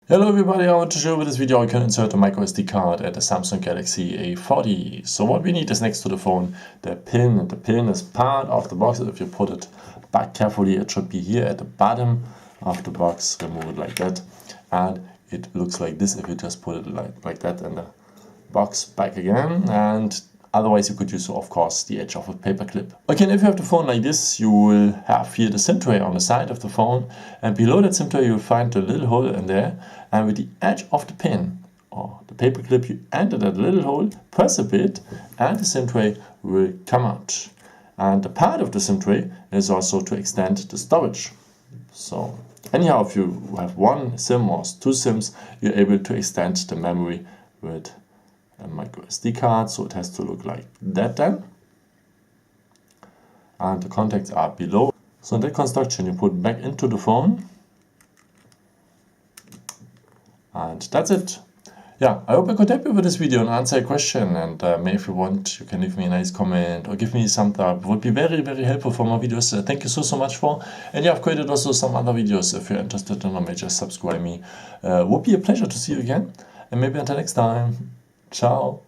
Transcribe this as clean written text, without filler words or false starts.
Hello everybody, I want to show you with this video how you can insert a microSD card at the Samsung Galaxy A40. So what we need is next to the phone the pin, and the pin is part of the box. If you put it back carefully, it should be here at the bottom of the box. Remove it like that, and it looks like this if you just put it like that in the box back again. And otherwise you could use, of course, the edge of a paper clip. Okay, and if you have the phone like this, you will have here the SIM tray on the side of the phone, and below that SIM tray you will find a little hole in there, and with the edge of the pin or the paper clip you enter that little hole, press a bit, and the SIM tray will come out. And the part of the SIM tray is also to extend the storage. So anyhow, if you have one SIM or two SIMs, you're able to extend the memory with a microSD card, so it has to look like that then. And the contacts are below. So in that construction you put back into the phone. And that's it. Yeah, I hope I could help you with this video and answer a question. And maybe if you want, you can leave me a nice comment or give me some thumbs up. It would be very, very helpful for my videos. Thank you so much for. And yeah, I've created also some other videos. If you're interested in them, just subscribe me. Would be a pleasure to see you again. And maybe until next time. Ciao.